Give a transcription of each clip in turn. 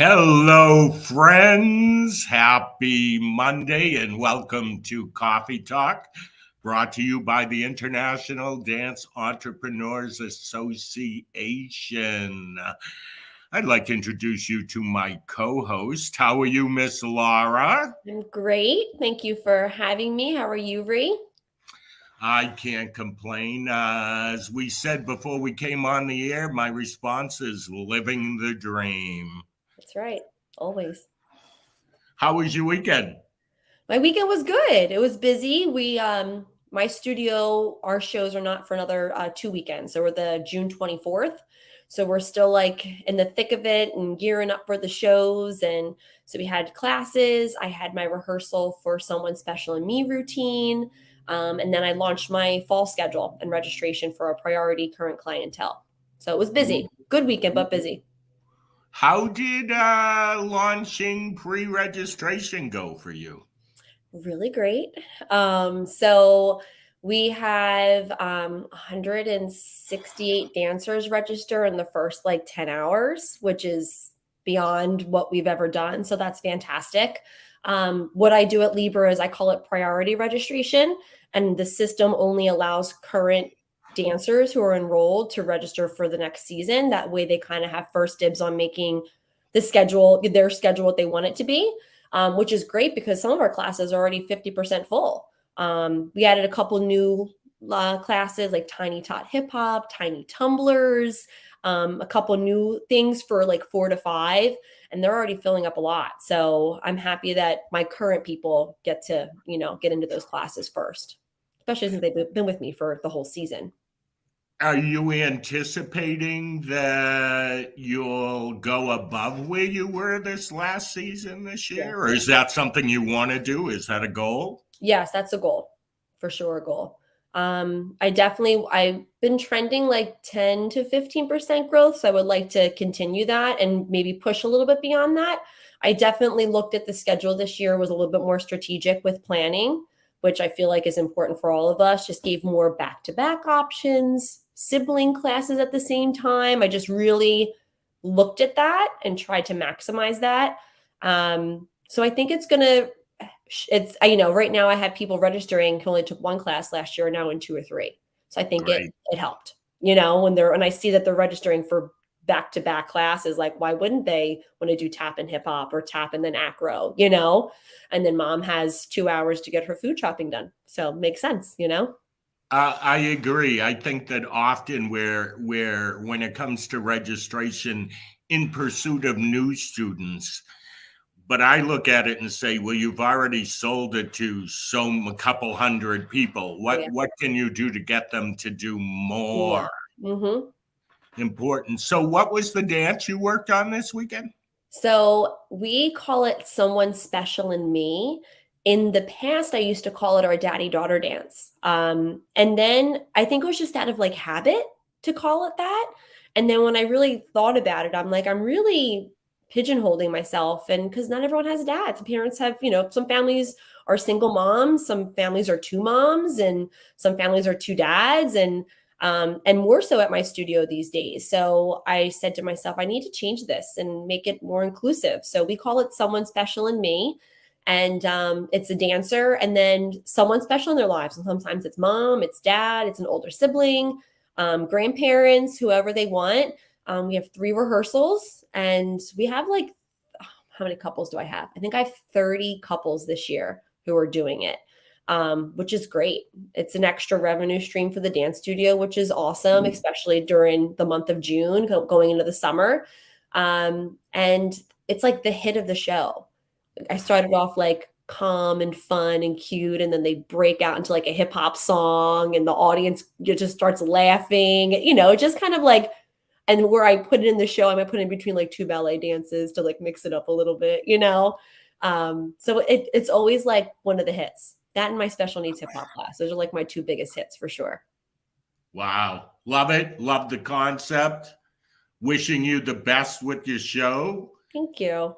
Hello, friends. Happy Monday and welcome to Coffee Talk, brought to you by the International Dance Entrepreneurs Association. I'd like to introduce you to my co host. How are you, Miss Laura? I'm great. Thank you for having me. How are you, Ree? I can't complain. As we said before we came on the air, my response is living the dream. That's right. Always. How was your weekend? My weekend was good. It was busy. My studio, our shows are not for another 2 weekends. So we're the June 24th. So we're still like in the thick of it and gearing up for the shows. And so we had classes. I had my rehearsal for Someone Special in Me routine. And then I launched my fall schedule and registration for our priority current clientele. So it was busy. Good weekend, but busy. How did launching pre registration go for you? Really great. So we have 168 dancers register in the first like 10 hours, which is beyond what we've ever done. So that's fantastic. What I do at Libra is I call it priority registration, and the system only allows current dancers who are enrolled to register for the next season. That way they kind of have first dibs on making their schedule what they want it to be, which is great because some of our classes are already 50% full. We added a couple new classes like Tiny Tot Hip Hop, Tiny Tumblers, a couple new things for like 4 to 5, and they're already filling up a lot. So I'm happy that my current people get to, get into those classes first, especially since they've been with me for the whole season. Are you anticipating that you'll go above where you were this last season this Yeah. year? Or is that something you want to do? Is that a goal? Yes, that's a goal. For sure, a goal. I've been trending like 10 to 15% growth. So I would like to continue that and maybe push a little bit beyond that. I definitely looked at the schedule this year, was a little bit more strategic with planning, which I feel like is important for all of us. Just gave more back-to-back options, sibling classes at the same time. I just really looked at that and tried to maximize that. So I think right now I have people registering who only took one class last year, now in 2 or 3. So I think it Great. it helped. When I see that they're registering for back to back classes, like why wouldn't they want to do tap and hip hop or tap and then acro, And then mom has 2 hours to get her food shopping done. So it makes sense. I agree. I think that often where when it comes to registration in pursuit of new students, but I look at it and say, well, you've already sold it to a couple hundred people. Oh, What yeah. what can you do to get them to do More. more? Mm-hmm. Important. So, what was the dance you worked on this weekend? So we call it Someone Special in Me. In the past, I used to call it our daddy daughter dance. And then I think it was just out of like habit to call it that. And then when I really thought about it, I'm like, I'm really pigeonholing myself. And because not everyone has dads. Parents have, some families are single moms, some families are two moms, and some families are two dads. And more so at my studio these days. So I said to myself, I need to change this and make it more inclusive. So we call it Someone Special in Me. And it's a dancer and then someone special in their lives. And sometimes it's mom, it's dad, it's an older sibling, grandparents, whoever they want. We have 3 rehearsals and we have like, how many couples do I have? I think I have 30 couples this year who are doing it. Which is great. It's an extra revenue stream for the dance studio, which is awesome, especially during the month of June, going into the summer. And it's like the hit of the show. I started off like calm and fun and cute, and then they break out into like a hip hop song, and the audience just starts laughing. Just kind of like, and where I put it in the show, I might put in between like 2 ballet dances to like mix it up a little bit. So it's always like one of the hits. That and my special needs hip hop class. Those are like my 2 biggest hits for sure. Wow. Love it. Love the concept. Wishing you the best with your show. Thank you.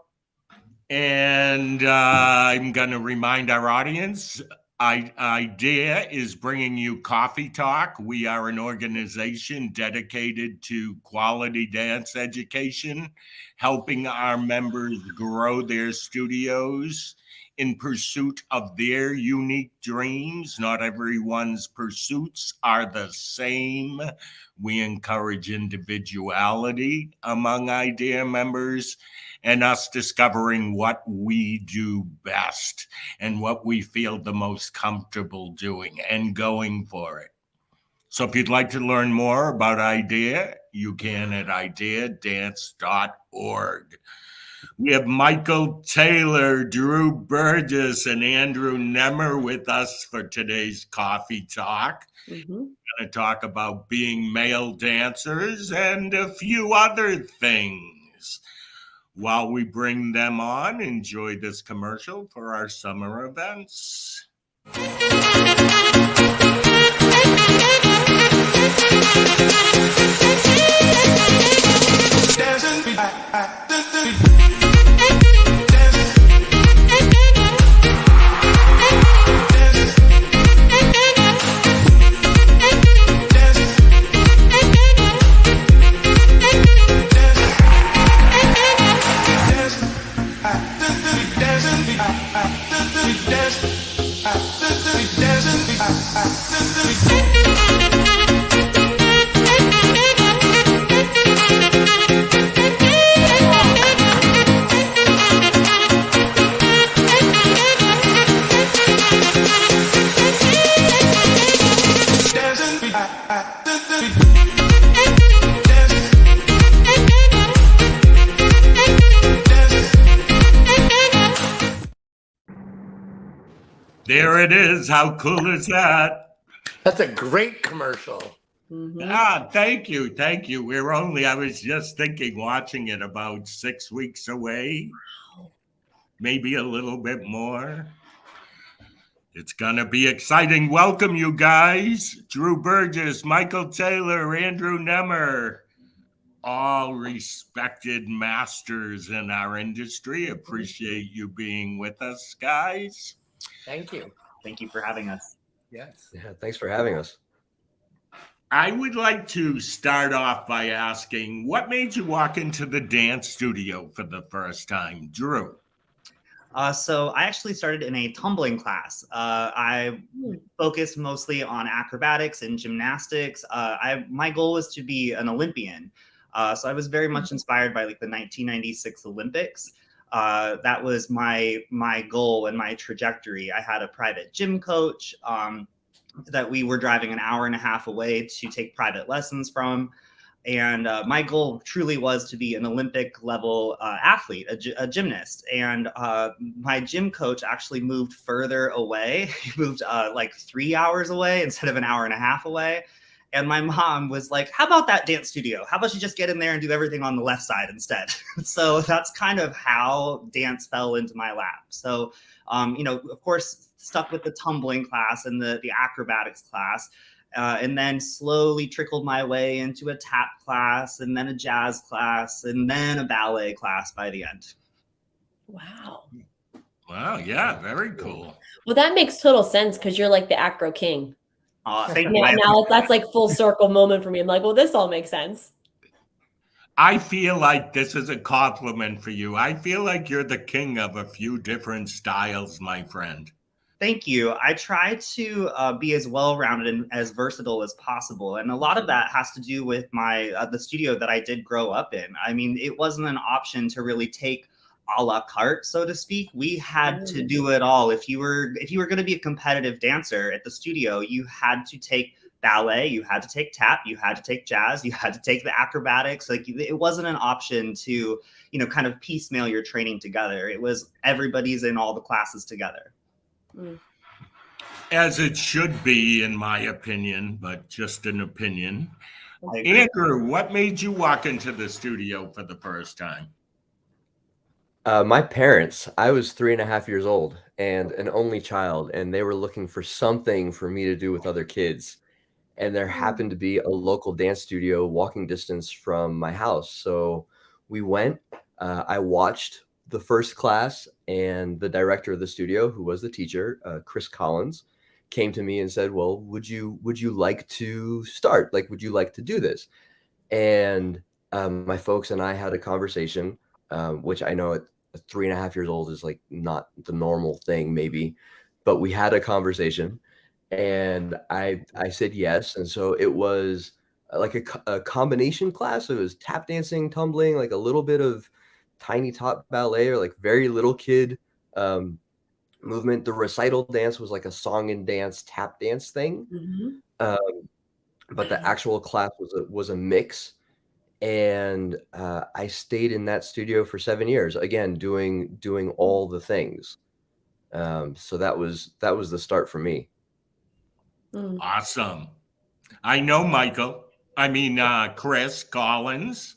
And I'm going to remind our audience idea is bringing you Coffee Talk. We are an organization dedicated to quality dance education, helping our members grow their studios in pursuit of their unique dreams. Not everyone's pursuits are the same. We encourage individuality among IDEA members and us discovering what we do best and what we feel the most comfortable doing and going for it. So if you'd like to learn more about IDEA, you can at ideadance.org. We have Michael Taylor, Drew Burgess, and Andrew Nemr with us for today's Coffee Talk. Mm-hmm. We're going to talk about being male dancers and a few other things. While we bring them on, enjoy this commercial for our summer events. There it is. How cool is that? That's a great commercial. Mm-hmm. Thank you. Thank you. I was just thinking, watching it about 6 weeks away, maybe a little bit more. It's going to be exciting. Welcome, you guys. Drew Burgess, Michael Taylor, Andrew Nemr, all respected masters in our industry. Appreciate you being with us, guys. Thank you. Thank you for having us. Yes. Yeah, thanks for having us. I would like to start off by asking, what made you walk into the dance studio for the first time, Drew? So I actually started in a tumbling class. I focused mostly on acrobatics and gymnastics. My goal was to be an Olympian. So I was very much inspired by like the 1996 Olympics. That was my goal and my trajectory. I had a private gym coach that we were driving an hour and a half away to take private lessons from. And my goal truly was to be an Olympic level athlete, a gymnast. And my gym coach actually moved further away. He moved like 3 hours away instead of an hour and a half away. And my mom was like, how about that dance studio? How about you just get in there and do everything on the left side instead? So that's kind of how dance fell into my lap. So, of course, stuck with the tumbling class and the acrobatics class. And then slowly trickled my way into a tap class and then a jazz class and then a ballet class by the end. Wow. Wow, yeah, very cool. Well, that makes total sense because you're like the acro king. Thank you. Now that's like full circle moment for me. I'm like, well, this all makes sense. I feel like this is a compliment for you. I feel like you're the king of a few different styles, my friend. Thank you. I try to be as well-rounded and as versatile as possible. And a lot of that has to do with the studio that I did grow up in. I mean, it wasn't an option to really take a la carte, so to speak. We had to do it all. If you were going to be a competitive dancer at the studio, you had to take ballet, you had to take tap, you had to take jazz, you had to take the acrobatics. Like, it wasn't an option to, kind of piecemeal your training together. It was everybody's in all the classes together. As it should be, in my opinion, but just an opinion. Andrew, what made you walk into the studio for the first time? My parents, I was 3.5 years old and an only child, and they were looking for something for me to do with other kids. And there happened to be a local dance studio walking distance from my house. So we went, I watched the first class, and the director of the studio, who was the teacher, Chris Collins, came to me and said, well, would you like to start? Like, would you like to do this? And my folks and I had a conversation, which I know at 3.5 years old is like not the normal thing, maybe, but we had a conversation, and I said yes. And so it was like a combination class. It was tap dancing, tumbling, like a little bit of tiny tot ballet, or like very little kid movement. The recital dance was like a song and dance tap dance thing. But the actual class was a mix. And I stayed in that studio for 7 years, again, doing all the things. So that was the start for me. Awesome. I know Chris Collins,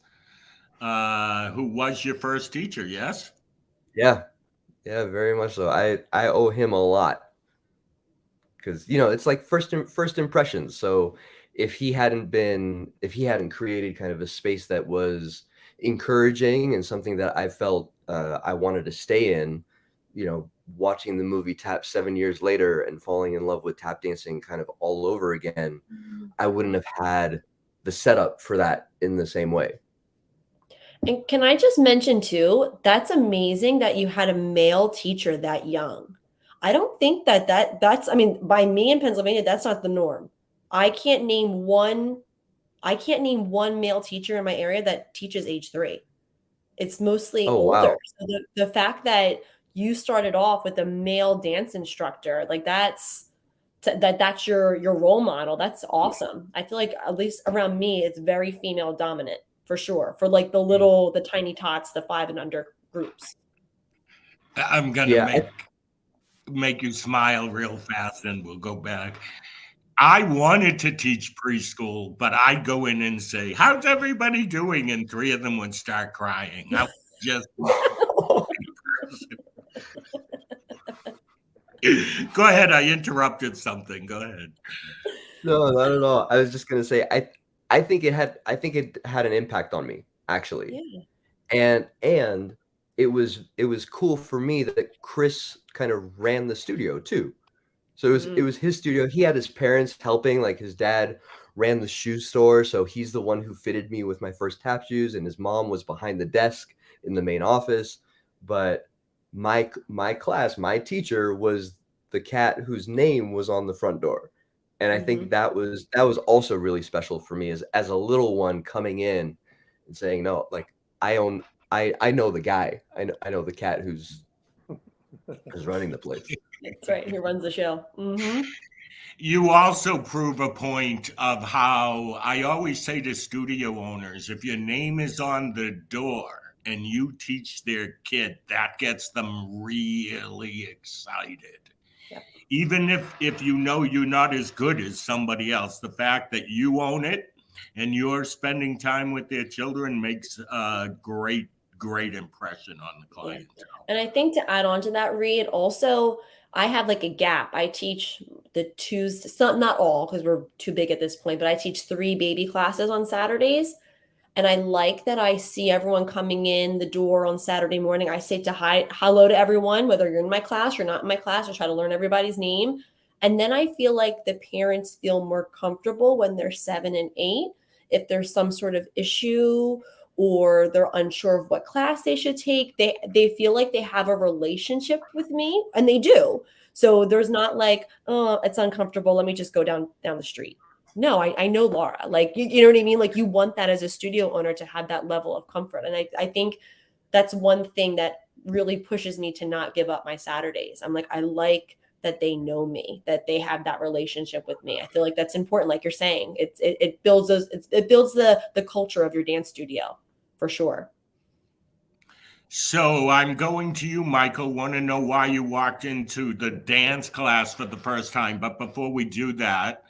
who was your first teacher, yes? Yeah, very much so. I owe him a lot, because it's like first impressions. So if he hadn't created kind of a space that was encouraging and something that I felt I wanted to stay in, watching the movie Tap 7 years later and falling in love with tap dancing kind of all over again, I wouldn't have had the setup for that in the same way. And can I just mention too, that's amazing that you had a male teacher that young. I don't think that's, I mean, by me in Pennsylvania, that's not the norm. I can't name one male teacher in my area that teaches age 3. It's mostly older. Wow. So the fact that you started off with a male dance instructor, like that's your role model. That's awesome. I feel like at least around me, it's very female dominant for sure. For like the tiny tots, the 5 and under groups. I'm gonna make you smile real fast, and we'll go back. I wanted to teach preschool, but I'd go in and say, "How's everybody doing?" And 3 of them would start crying. I was just Go ahead. I interrupted something. Go ahead. No, not at all. I was just gonna say I think it had an impact on me, actually. Yeah. And it was cool for me that Chris kind of ran the studio too. So it was his studio. He had his parents helping, like his dad ran the shoe store, so he's the one who fitted me with my first tap shoes, and his mom was behind the desk in the main office. But my class, my teacher was the cat whose name was on the front door. And I think that was also really special for me as a little one coming in and saying, no, like I know the guy. I know the cat who's running the place. That's right. Who runs the show. You also prove a point of how I always say to studio owners, if your name is on the door and you teach their kid, that gets them really excited. Yeah. Even if you know you're not as good as somebody else, the fact that you own it and you're spending time with their children makes a great impression on the client. Yeah. And I think to add on to that, Reed, also, I have like a gap. I teach the Tuesdays, not all because we're too big at this point, but I teach 3 baby classes on Saturdays. And I like that I see everyone coming in the door on Saturday morning. I say hello to everyone, whether you're in my class or not in my class, I try to learn everybody's name. And then I feel like the parents feel more comfortable when they're 7 and 8. If there's some sort of issue or they're unsure of what class they should take, they feel like they have a relationship with me, and they do. So there's not like, oh, it's uncomfortable, let me just go down the street. No, I know Laura. Like, you know what I mean? Like, you want that as a studio owner to have that level of comfort. And I think that's one thing that really pushes me to not give up my Saturdays. I'm like, I like that they know me, that they have that relationship with me. I feel like that's important. Like you're saying, it builds the culture of your dance studio for sure. So I'm going to you, Michael. Want to know why you walked into the dance class for the first time. But before we do that,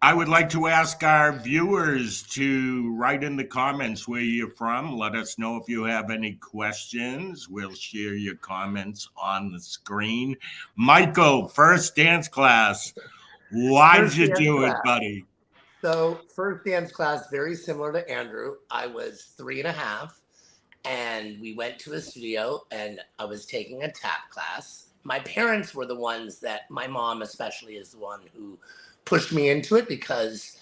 I would like to ask our viewers to write in the comments where you're from. Let us know if you have any questions. We'll share your comments on the screen. Michael, first dance class. Why did you do it, buddy? So first dance class, very similar to Andrew. I was 3.5, and we went to a studio, and I was taking a tap class. my parents were the ones that, my mom especially is the one who pushed me into it because,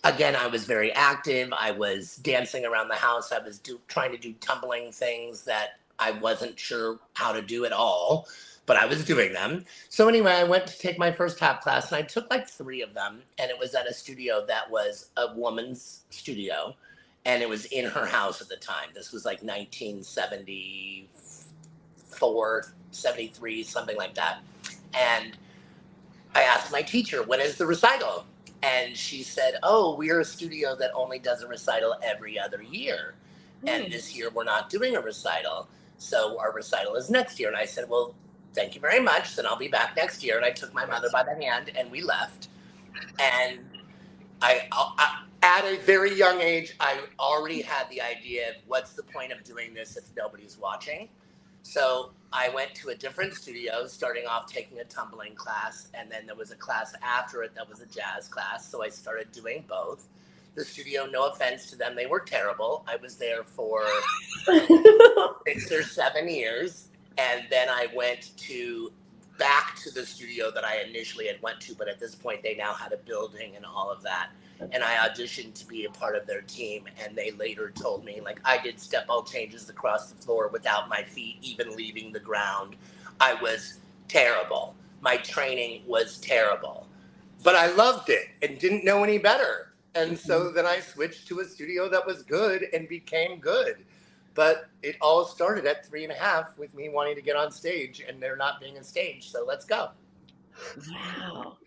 again, I was very active. I was dancing around the house. I was trying to do tumbling things that I wasn't sure how to do at all, but I was doing them. So anyway, I went to take my first tap class and I took like 3 of them, and it was at a studio that was a woman's studio, and it was in her house at the time. This was like 1974, 73, something like that. And I asked my teacher, when is the recital? And she said, oh, we're a studio that only does a recital every other year. And this year we're not doing a recital. So our recital is next year. And I said, well, thank you very much. Then I'll be back next year. And I took my mother by the hand and we left. And I at a very young age, I already had the idea of what's the point of doing this if nobody's watching. So I went to a different studio, starting off taking a tumbling class, and then there was a class after it that was a jazz class. So I started doing both. The studio, no offense to them, they were terrible. I was there for 6 or 7 years, and then I went back to the studio that I initially had went to, but at this point they now had a building and all of that. And I auditioned to be a part of their team, and they later told me, like, I did step-out changes across the floor without my feet even leaving the ground. I was terrible. My training was terrible. But I loved it and didn't know any better. And so then I switched to a studio that was good and became good. But it all started at 3.5 with me wanting to get on stage and there not being a stage. So let's go. Wow.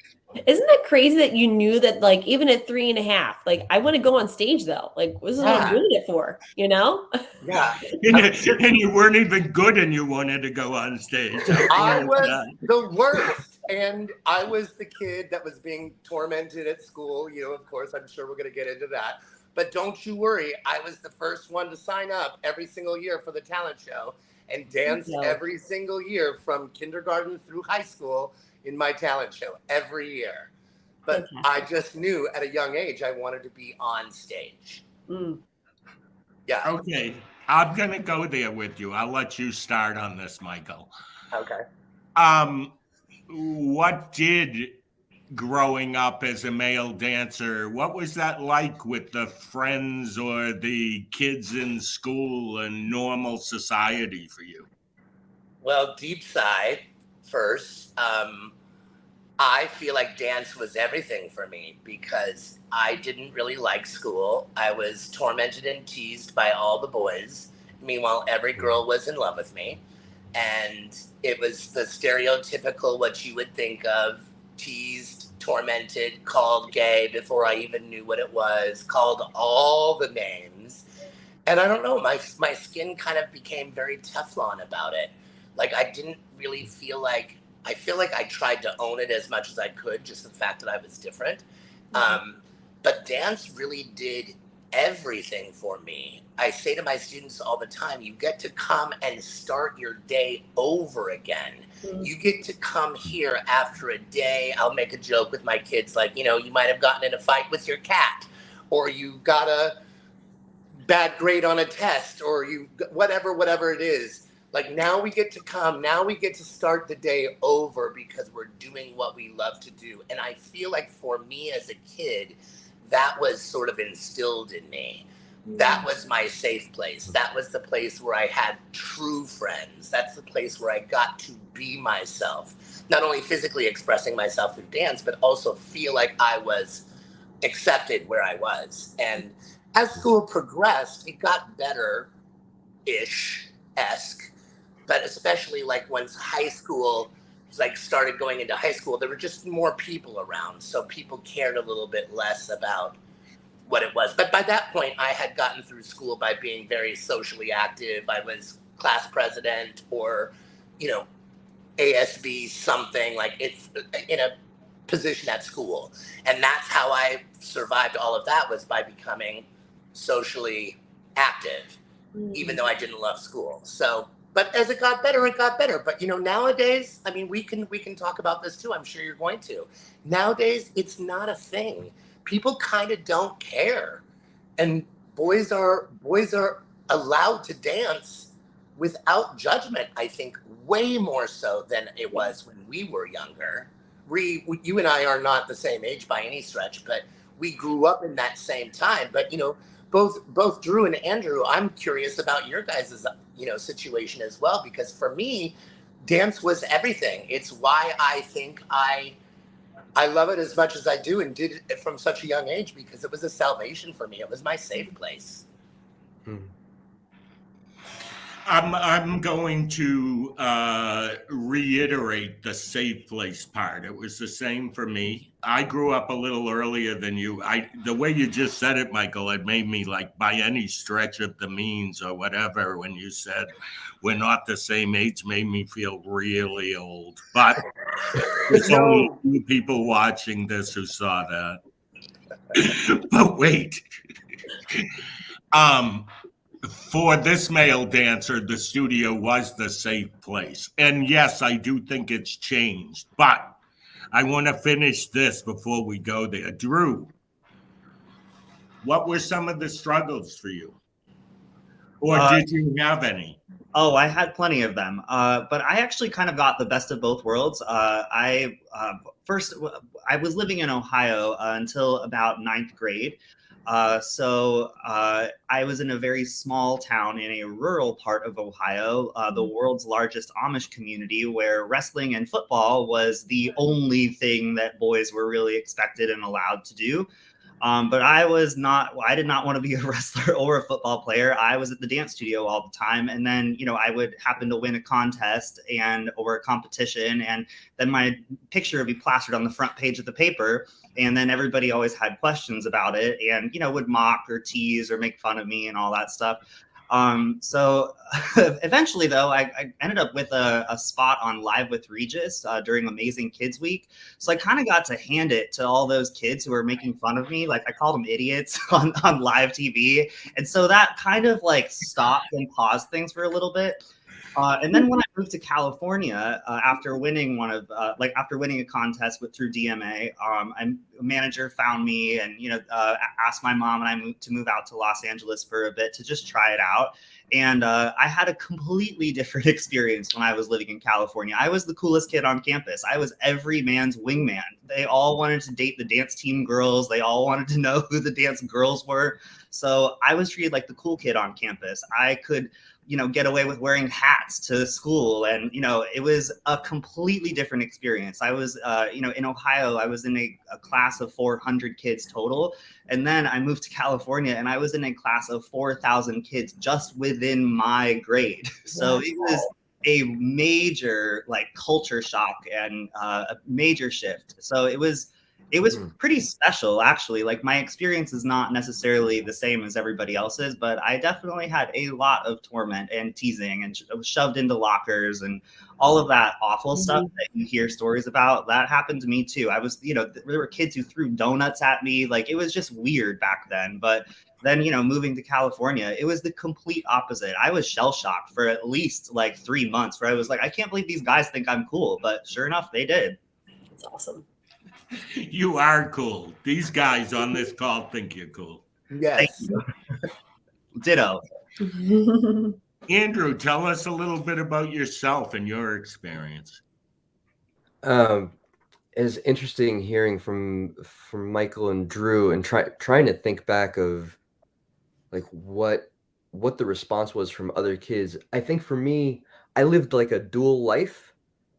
Isn't that crazy that you knew that, like, even at 3.5, like, I want to go on stage though. Like, this is what I'm doing it for, you know? Yeah. And you weren't even good and you wanted to go on stage. I was the worst. And I was the kid that was being tormented at school. You know, of course, I'm sure we're going to get into that. But don't you worry. I was the first one to sign up every single year for the talent show and dance every single year from kindergarten through high school in my talent show every year. But I just knew at a young age I wanted to be on stage. Yeah. Okay. I'm going to go there with you. I'll let you start on this, Michael. Okay. What did growing up as a male dancer, what was that like with the friends or the kids in school and normal society for you? Well, deep side first, I feel like dance was everything for me because I didn't really like school. I was tormented and teased by all the boys. Meanwhile, every girl was in love with me. And it was the stereotypical, what you would think of, teased, tormented, called gay before I even knew what it was, called all the names. And I don't know, my skin kind of became very Teflon about it. Like, I didn't really feel like, I feel like I tried to own it as much as I could, just the fact that I was different. But dance really did everything for me. I say to my students all the time, you get to come and start your day over again. You get to come here after a day. I'll make a joke with my kids, like, you know, you might have gotten in a fight with your cat, or you got a bad grade on a test, or you whatever it is. Like, now we get to come, now we get to start the day over because we're doing what we love to do. And I feel like for me as a kid, that was sort of instilled in me. That was my safe place. That was the place where I had true friends. That's the place where I got to be myself. Not only physically expressing myself through dance, but also feel like I was accepted where I was. And as school progressed, it got better-ish-esque. But especially like once high school like started going into high school, there were just more people around. So people cared a little bit less about what it was. But by that point, I had gotten through school by being very socially active. I was class president or, you know, ASB something, like it's in a position at school. And that's how I survived all of that, was by becoming socially active, even though I didn't love school. So, but as it got better, it got better. But, you know, nowadays, I mean, we can talk about this too. I'm sure you're going to. Nowadays, it's not a thing. People kind of don't care. And boys are allowed to dance without judgment, I think way more so than it was when we were younger. You and I are not the same age by any stretch, but we grew up in that same time. But, you know, both Drew and Andrew, I'm curious about your guys' situation as well, because for me, dance was everything. It's why I think I love it as much as I do, and did it from such a young age, because it was a salvation for me. It was my safe place. I'm going to reiterate the safe place part. It was the same for me. I grew up a little earlier than you. The way you just said it, Michael, it made me like, by any stretch of the means or whatever, when you said we're not the same age, made me feel really old. But there's only a few people watching this who saw that. But wait. For this male dancer, the studio was the safe place. And yes, I do think it's changed, but I want to finish this before we go there. Drew, what were some of the struggles for you? Or did you have any? Oh, I had plenty of them. But I actually kind of got the best of both worlds. First, I was living in Ohio until about ninth grade. So I was in a very small town in a rural part of Ohio, the world's largest Amish community, where wrestling and football was the only thing that boys were really expected and allowed to do. But I did not want to be a wrestler or a football player. I was at the dance studio all the time. And then, I would happen to win a contest or a competition. And then my picture would be plastered on the front page of the paper. And then everybody always had questions about it and, would mock or tease or make fun of me and all that stuff. So eventually, though, I ended up with a spot on Live with Regis during Amazing Kids Week. So I kind of got to hand it to all those kids who were making fun of me. Like, I called them idiots on live TV. And so that kind of like stopped and paused things for a little bit. And then when I moved to California, after winning a contest through DMA, a manager found me and asked my mom and I to move out to Los Angeles for a bit to just try it out. And I had a completely different experience when I was living in California. I was the coolest kid on campus. I was every man's wingman. They all wanted to date the dance team girls. They all wanted to know who the dance girls were. So I was treated like the cool kid on campus. I could get away with wearing hats to school. And, it was a completely different experience. I was, in Ohio, I was in a class of 400 kids total. And then I moved to California and I was in a class of 4,000 kids just within my grade. So it was a major culture shock and a major shift. So it was pretty special, actually. Like, my experience is not necessarily the same as everybody else's, but I definitely had a lot of torment and teasing and was shoved into lockers and all of that awful stuff that you hear stories about. That happened to me too. I was, there were kids who threw donuts at me. Like, it was just weird back then. But then, moving to California, it was the complete opposite. I was shell shocked for at least 3 months, where I was like, I can't believe these guys think I'm cool. But sure enough, they did. That's awesome. You are cool. These guys on this call think you're cool. Yes. Ditto. Andrew, tell us a little bit about yourself and your experience. It's interesting hearing from Michael and Drew and trying to think back of what the response was from other kids. I think for me, I lived a dual life.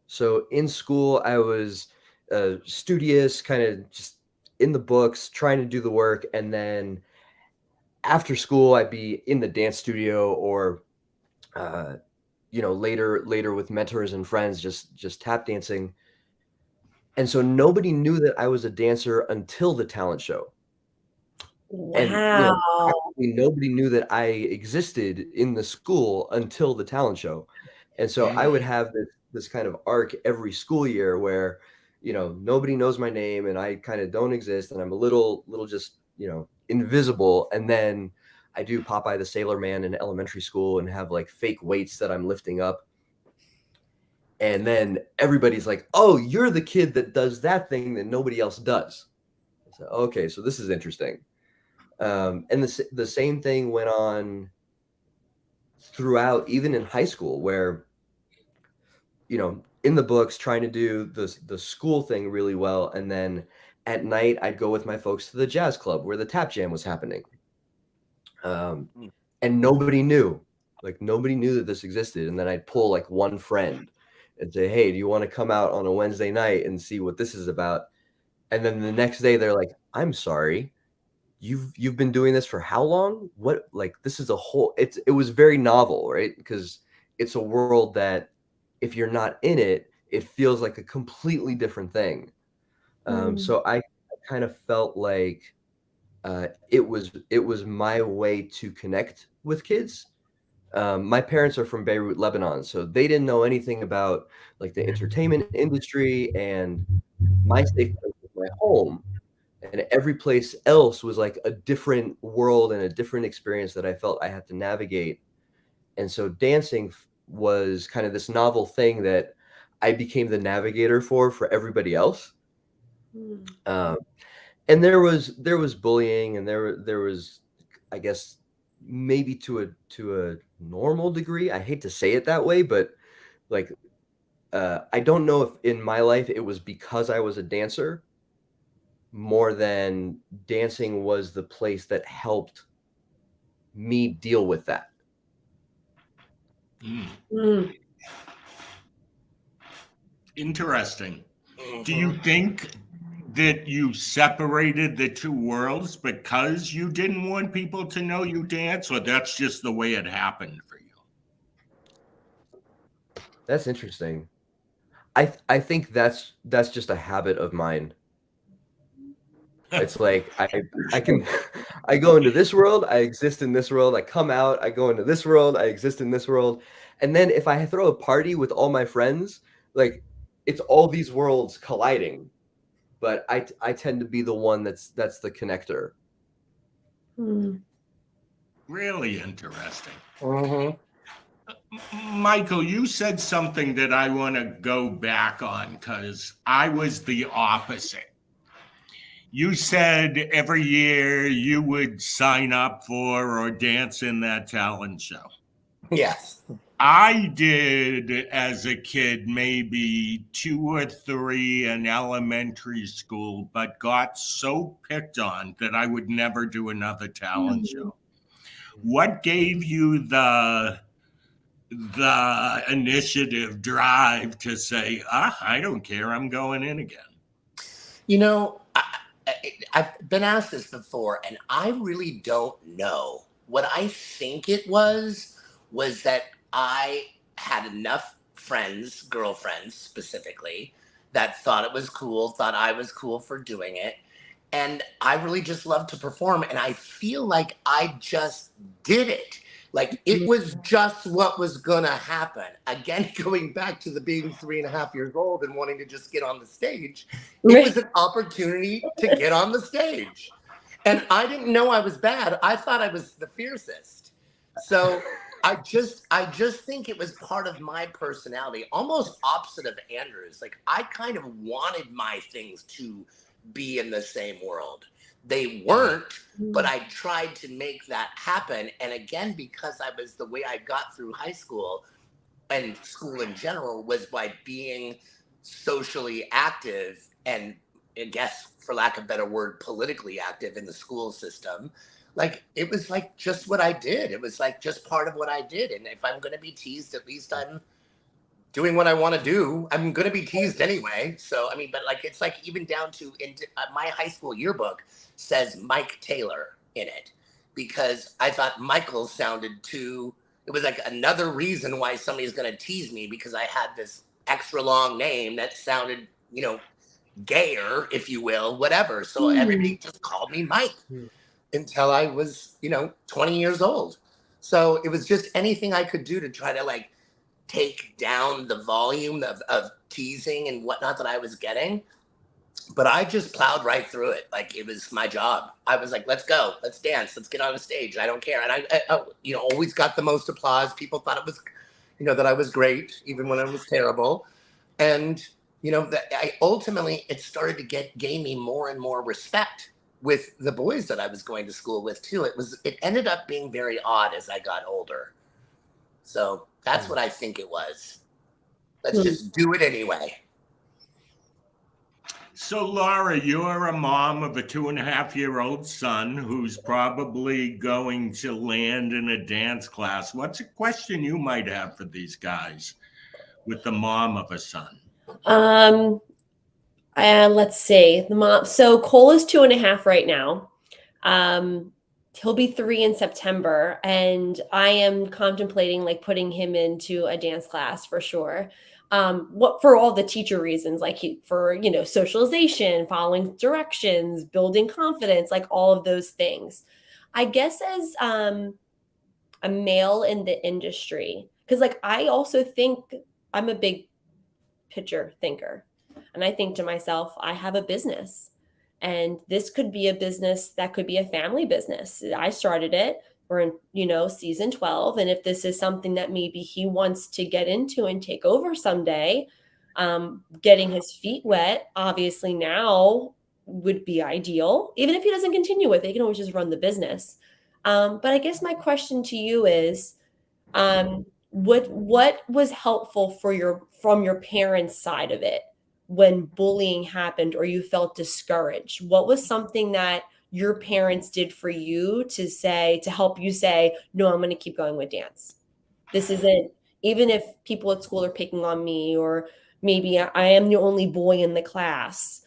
So in school, I was studious, kind of just in the books, trying to do the work. And then after school, I'd be in the dance studio or, later with mentors and friends, just tap dancing. And so nobody knew that I was a dancer until the talent show. Wow. And nobody knew that I existed in the school until the talent show. And so I would have this kind of arc every school year where nobody knows my name and I kind of don't exist and I'm a little just, invisible. And then I do Popeye the Sailor Man in elementary school and have fake weights that I'm lifting up. And then everybody's like, oh, you're the kid that does that thing that nobody else does. So, okay, so this is interesting. And the same thing went on throughout, even in high school, where, in the books, trying to do the school thing really well, and then at night I'd go with my folks to the jazz club where the tap jam was happening. And nobody knew. Like, nobody knew that this existed. And then I'd pull like one friend and say, "Hey, do you want to come out on a Wednesday night and see what this is about?" And then the next day they're like, "I'm sorry, you've been doing this for how long? What, like, this is a whole," it was very novel, right? Because it's a world that if you're not in it, it feels like a completely different thing. So I kind of felt like it was my way to connect with kids. My parents are from Beirut, Lebanon, so they didn't know anything about like the entertainment industry, and my safe place was my home, and every place else was like a different world and a different experience that I felt I had to navigate. And so dancing was kind of this novel thing that I became the navigator for everybody else. And there was bullying, and there was, I guess, maybe to a normal degree. I hate to say it that way, but like I don't know if in my life it was because I was a dancer more than dancing was the place that helped me deal with that. Interesting. Do you think that you separated the two worlds because you didn't want people to know you dance, or that's just the way it happened for you? That's interesting. I think that's just a habit of mine. It's like I go into this world, I exist in this world, I come out, I go into this world, I exist in this world. And then if I throw a party with all my friends, like, it's all these worlds colliding. But I tend to be the one that's the connector. Really interesting. Michael, you said something that I want to go back on because I was the opposite. You said every year you would sign up for or dance in that talent show. Yes. I did as a kid, maybe 2 or 3 in elementary school, but got so picked on that I would never do another talent show. What gave you the initiative drive to say, I don't care, I'm going in again? I've been asked this before, and I really don't know. What I think it was that I had enough friends, girlfriends specifically, that thought it was cool, thought I was cool for doing it. And I really just love to perform. And I feel like I just did it. Like, it was just what was going to happen. Again, going back to the being 3.5 years old and wanting to just get on the stage, it was an opportunity to get on the stage. And I didn't know I was bad. I thought I was the fiercest. So I just think it was part of my personality, almost opposite of Andrew's. Like, I kind of wanted my things to be in the same world. They weren't, but I tried to make that happen. And again, because I was, the way I got through high school and school in general was by being socially active, and I guess, for lack of a better word, politically active in the school system. Like, it was like just what I did. It was like just part of what I did. And if I'm going to be teased, at least I'm doing what I want to do. I'm going to be teased anyway. So, I mean, but like, it's like even down to my high school yearbook says Mike Taylor in it, because I thought Michael sounded too, it was like another reason why somebody's going to tease me, because I had this extra long name that sounded, gayer, if you will, whatever. So everybody just called me Mike until I was, 20 years old. So it was just anything I could do to try to like take down the volume of teasing and whatnot that I was getting. But I just plowed right through it. Like, it was my job. I was like, let's go, let's dance, let's get on the stage. I don't care. And I always got the most applause. People thought it was, that I was great, even when I was terrible. And, I ultimately, it started to gain me more and more respect with the boys that I was going to school with too. It ended up being very odd as I got older. So that's what I think it was. Let's just do it anyway. So, Laura, you're a mom of a 2.5-year-old son who's probably going to land in a dance class. What's a question you might have for these guys with the mom of a son? Let's see. The mom. So Cole is 2.5 right now. He'll be 3 in September, and I am contemplating like putting him into a dance class for sure. What for all the teacher reasons, like for socialization, following directions, building confidence, like all of those things. I guess as a male in the industry, because like I also think I'm a big picture thinker. And I think to myself, I have a business and this could be a business that could be a family business. I started it. We're in, season 12. And if this is something that maybe he wants to get into and take over someday, getting his feet wet, obviously now would be ideal. Even if he doesn't continue with it, he can always just run the business. But I guess my question to you is, what was helpful from your parents' side of it when bullying happened or you felt discouraged? What was something that your parents did for you to help you say, no, I'm going to keep going with dance? This isn't, even if people at school are picking on me, or maybe I am the only boy in the class.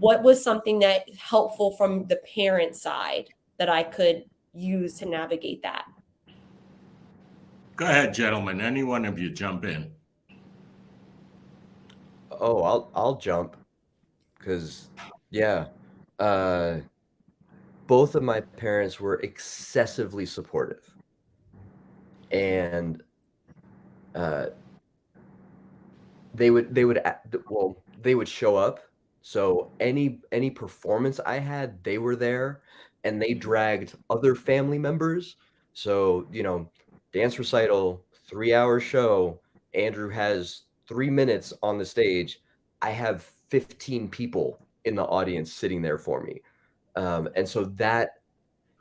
What was something that helpful from the parent side that I could use to navigate that? Go ahead, gentlemen. Any one of you jump in. Oh, I'll jump because both of my parents were excessively supportive, and they would show up. So any performance I had, they were there, and they dragged other family members. So dance recital, 3-hour show. Andrew has 3 minutes on the stage. I have 15 people in the audience sitting there for me. And so that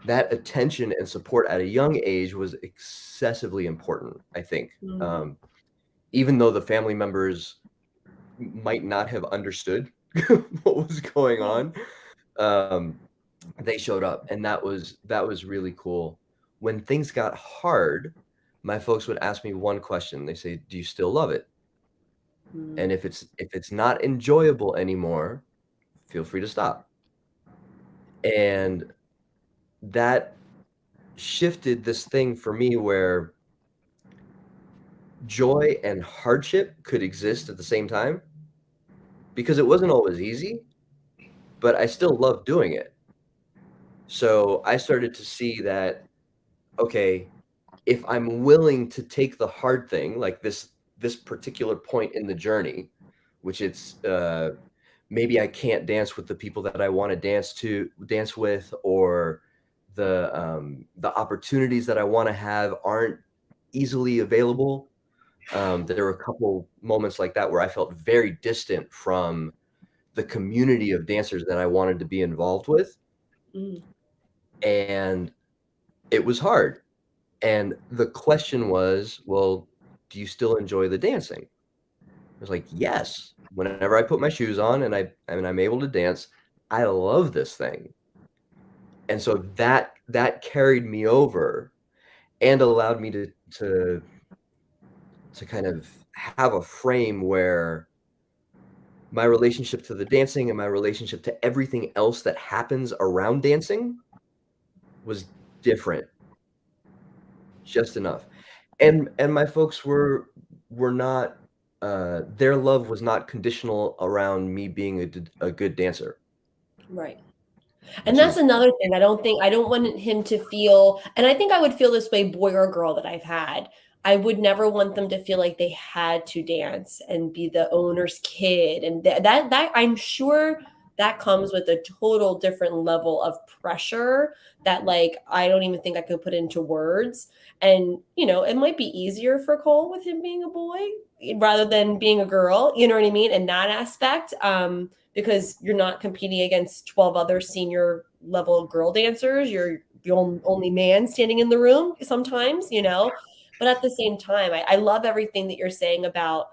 attention and support at a young age was excessively important, I think. Even though the family members might not have understood what was going on, they showed up, and that was really cool. When things got hard, my folks would ask me one question. They say, "Do you still love it?" And if it's not enjoyable anymore, feel free to stop. And that shifted this thing for me where joy and hardship could exist at the same time, because it wasn't always easy, but I still loved doing it. So I started to see that, okay, if I'm willing to take the hard thing, like this particular point in the journey, which it's maybe I can't dance with the people that I want to dance with, or the opportunities that I want to have aren't easily available. There were a couple moments like that where I felt very distant from the community of dancers that I wanted to be involved with. And it was hard. And the question was, well, do you still enjoy the dancing? I was like, yes. Whenever I put my shoes on and I'm able to dance, I love this thing. And so that carried me over and allowed me to kind of have a frame where my relationship to the dancing and my relationship to everything else that happens around dancing was different, just enough. And my folks were not, their love was not conditional around me being a good dancer. Right. And that's another thing. I don't want him to feel, and I think I would feel this way, boy or girl that I've had. I would never want them to feel like they had to dance and be the owner's kid. And that I'm sure that comes with a total different level of pressure that like I don't even think I could put into words. And it might be easier for Cole with him being a boy rather than being a girl, you know what I mean? In that aspect. Because you're not competing against 12 other senior level girl dancers. You're the only man standing in the room sometimes, But at the same time, I love everything that you're saying about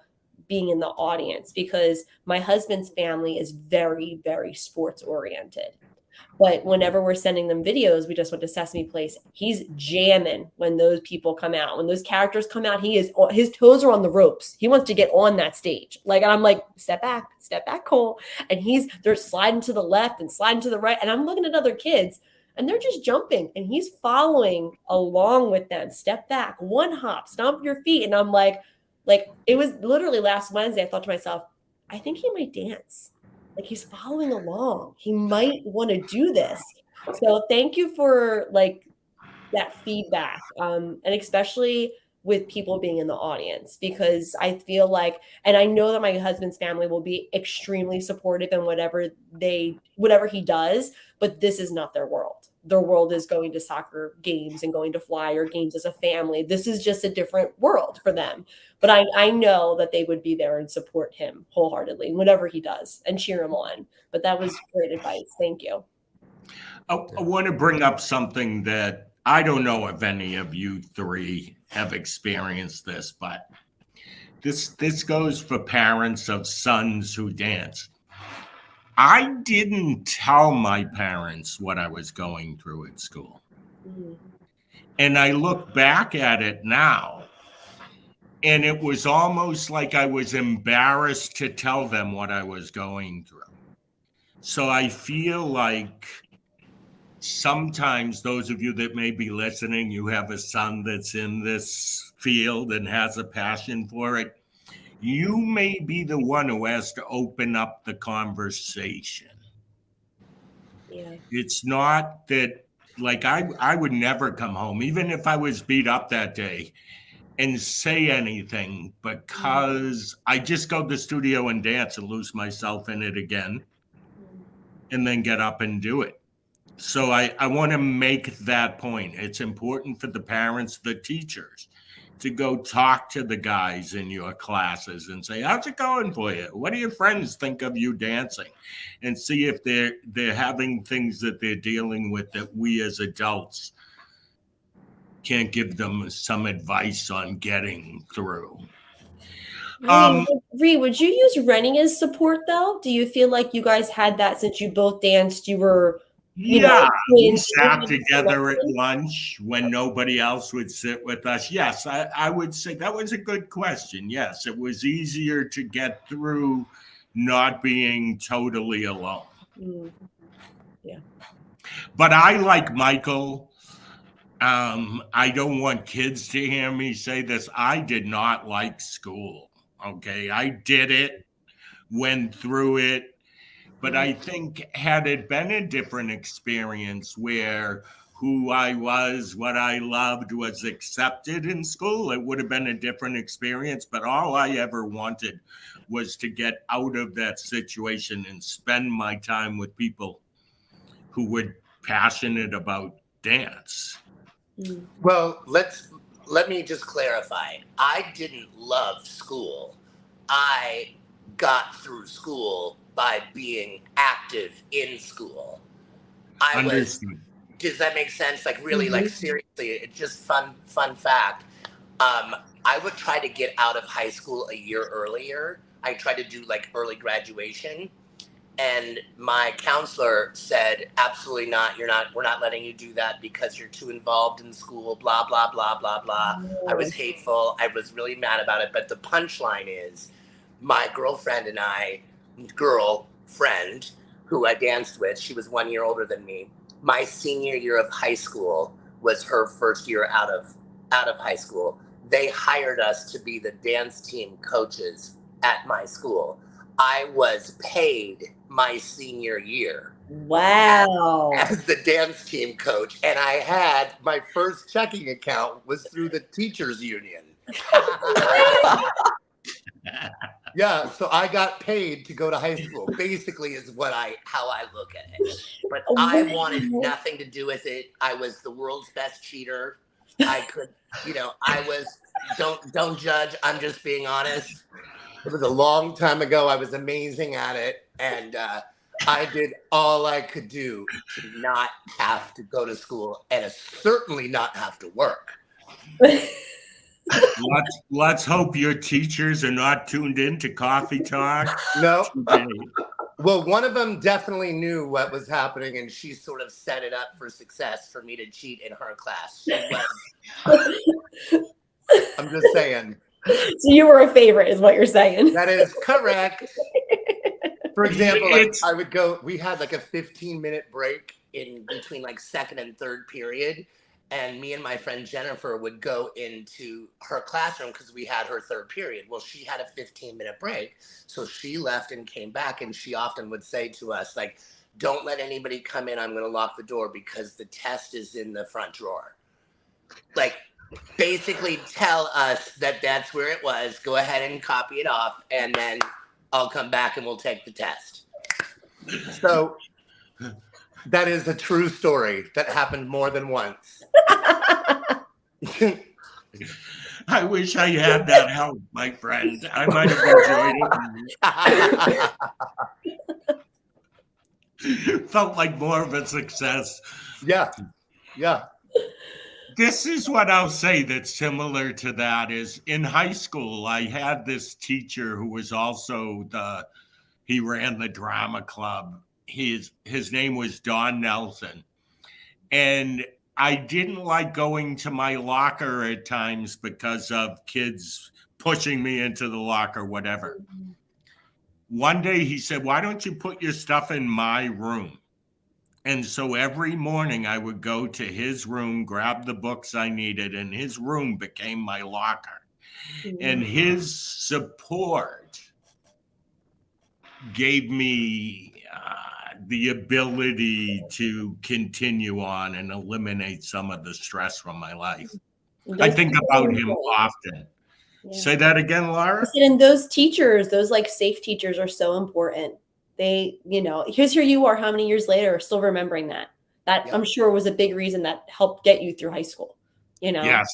being in the audience, because my husband's family is very, very sports oriented. But whenever we're sending them videos, we just went to Sesame Place. He's jamming when those people come out. When those characters come out, his toes are on the ropes. He wants to get on that stage. Like, and I'm like, step back, Cole. And they're sliding to the left and sliding to the right. And I'm looking at other kids and they're just jumping and he's following along with them. Step back, one hop, stomp your feet. And I'm like, it was literally last Wednesday. I thought to myself, I think he might dance. Like, he's following along. He might want to do this. So thank you for like that feedback. And especially with people being in the audience, because I feel like, and I know that my husband's family will be extremely supportive in whatever he does, but this is not their world. Their world is going to soccer games and going to Flyer games as a family. This is just a different world for them. But I know that they would be there and support him wholeheartedly, whatever he does, and cheer him on. But that was great advice. Thank you. I want to bring up something that I don't know if any of you three have experienced this, but this goes for parents of sons who dance. I didn't tell my parents what I was going through at school. Mm-hmm. And I look back at it now, and it was almost like I was embarrassed to tell them what I was going through. So I feel like sometimes those of you that may be listening, you have a son that's in this field and has a passion for it. You may be the one who has to open up the conversation. Yeah. It's not that, like, I would never come home, even if I was beat up that day, and say anything, because I just go to the studio and dance and lose myself in it again, and then get up and do it. So I want to make that point. It's important for the parents, the teachers, to go talk to the guys in your classes and say, how's it going for you? What do your friends think of you dancing? And see if they're having things that they're dealing with that we as adults can't give them some advice on getting through. Ree, would you use Rennie as support though? Do you feel like you guys had that since you both danced? You were we sat together at lunch when nobody else would sit with us. Yes, I would say that was a good question. Yes, it was easier to get through not being totally alone. Yeah. But I, like Michael, I don't want kids to hear me say this. I did not like school. Okay, I did it, went through it. But I think had it been a different experience where who I was, what I loved was accepted in school, it would have been a different experience. But all I ever wanted was to get out of that situation and spend my time with people who were passionate about dance. Well, let me just clarify. I didn't love school. I got through school by being active in school. Does that make sense? Like, really, like, seriously, it's just fun fact. I would try to get out of high school a year earlier. I tried to do like early graduation, and my counselor said, absolutely not. We're not letting you do that because you're too involved in school, blah, blah, blah, blah, blah. Oh. I was hateful. I was really mad about it. But the punchline is my girlfriend who I danced with, she was 1 year older than me. My senior year of high school was her first year out of high school. They hired us to be the dance team coaches at my school. I was paid my senior year. Wow. As the dance team coach. And I had my first checking account was through the teachers union. Yeah, so I got paid to go to high school, basically is how I look at it. But I wanted nothing to do with it. I was the world's best cheater. I could, I was, don't judge, I'm just being honest. It was a long time ago. I was amazing at it. And I did all I could do to not have to go to school and certainly not have to work. Let's hope your teachers are not tuned in to Coffee Talk. No. today. Well, one of them definitely knew what was happening, and she sort of set it up for success for me to cheat in her class. She was. I'm just saying. So you were a favorite, is what you're saying. That is correct. For example, like It's- I would go, we had like a 15-minute break in between like second and third period. And me and my friend Jennifer would go into her classroom because we had her third period. Well, she had a 15-minute break. So she left and came back. And she often would say to us, like, don't let anybody come in. I'm going to lock the door because the test is in the front drawer. Like, basically tell us that that's where it was. Go ahead and copy it off. And then I'll come back and we'll take the test. So that is a true story that happened more than once. I wish I had that help, my friend. I might have enjoyed it. Felt like more of a success. Yeah. Yeah. This is what I'll say that's similar to that is in high school, I had this teacher who was also he ran the drama club. His name was Don Nelson. And I didn't like going to my locker at times because of kids pushing me into the locker, whatever. One day he said, why don't you put your stuff in my room? And so every morning I would go to his room, grab the books I needed, and his room became my locker. And his support gave me the ability to continue on and eliminate some of the stress from my life. I think about him often. Yeah. Say that again, Laura. And those teachers, those like safe teachers are so important. They, here you are how many years later still remembering that. That I'm sure was a big reason that helped get you through high school. Yes.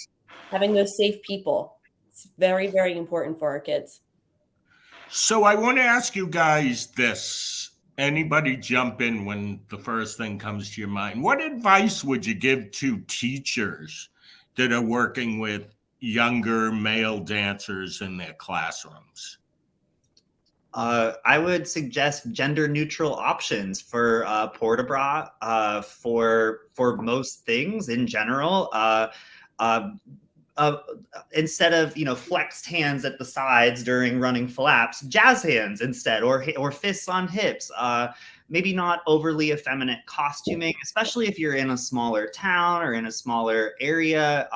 Having those safe people. It's very, very important for our kids. So I want to ask you guys this. Anybody jump in when the first thing comes to your mind. What advice would you give to teachers that are working with younger male dancers in their classrooms? I would suggest gender-neutral options for port de bras for most things in general. Instead of flexed hands at the sides during running flaps, jazz hands instead, or fists on hips. Maybe not overly effeminate costuming, especially if you're in a smaller town or in a smaller area.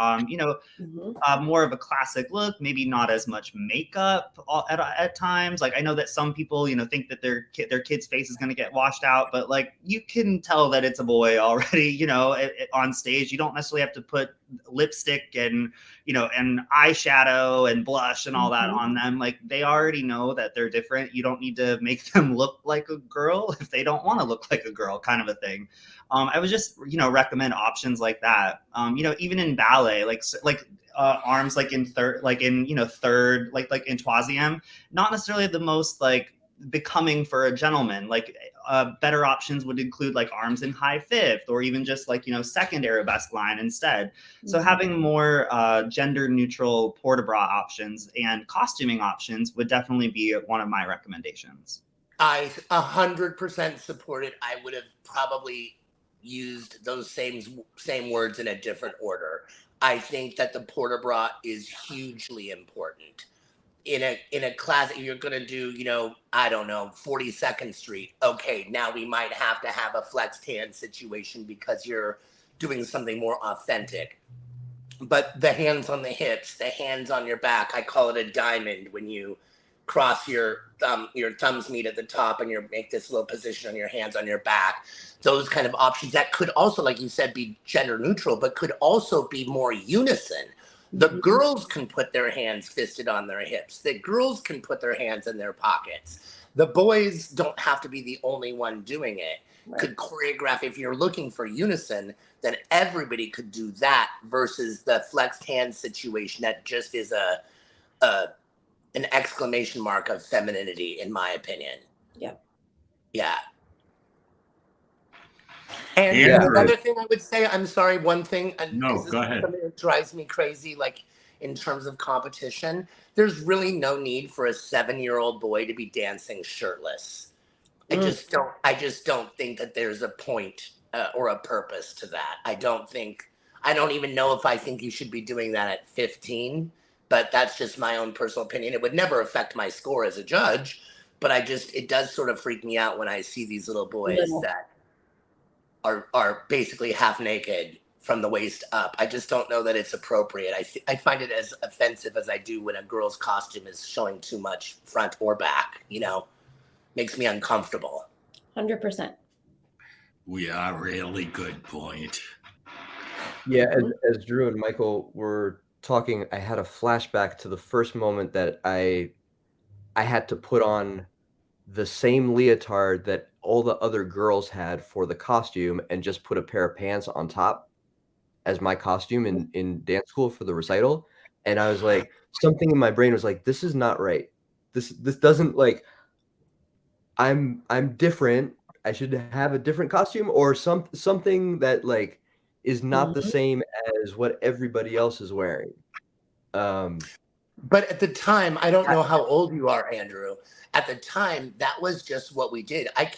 More of a classic look, maybe not as much makeup at times. Like I know that some people, think that their kid's face is going to get washed out, but like you can tell that it's a boy already, on stage. You don't necessarily have to put lipstick and eyeshadow and blush and all that on them. Like they already know that they're different. You don't need to make them look like a girl if they don't want to look like a girl, kind of a thing. I would just, recommend options like that. Even in ballet, like arms like in third, like in troisième, not necessarily the most like becoming for a gentleman. Like better options would include like arms in high fifth, or even just like second arabesque line instead. So having more gender neutral port de bras options and costuming options would definitely be one of my recommendations. I 100% support it. I would have probably used those same words in a different order. I think that the port de bras is hugely important. In a class, if you're going to do, 42nd Street, okay, now we might have to have a flexed hand situation because you're doing something more authentic. But the hands on the hips, the hands on your back, I call it a diamond when you cross your thumbs meet at the top and you make this little position on your hands on your back. Those kind of options that could also, like you said, be gender neutral, but could also be more unison. The girls can put their hands fisted on their hips. The girls can put their hands in their pockets. The boys don't have to be the only one doing it. Right. Could choreograph. If you're looking for unison, then everybody could do that versus the flexed hand situation that just is an exclamation mark of femininity, in my opinion. Yeah. Yeah. And another thing I would say, I'm sorry, one thing. No, go ahead. Something that drives me crazy. Like in terms of competition, there's really no need for a 7-year-old boy to be dancing shirtless. I just don't think that there's a point or a purpose to that. I don't even know if I think you should be doing that at 15, but that's just my own personal opinion. It would never affect my score as a judge, but it does sort of freak me out when I see these little boys that are basically half naked from the waist up. I just don't know that it's appropriate. I find it as offensive as I do when a girl's costume is showing too much front or back, makes me uncomfortable. 100%. Yeah, really good point. Yeah, as Drew and Michael were talking, I had a flashback to the first moment that I had to put on the same leotard that all the other girls had for the costume and just put a pair of pants on top as my costume in dance school for the recital. And I was like, something in my brain was like, this is not right. This doesn't, like, I'm different. I should have a different costume or something that, like, is not the same as what everybody else is wearing. But at the time, I don't know how old you are, Andrew. At the time, that was just what we did. I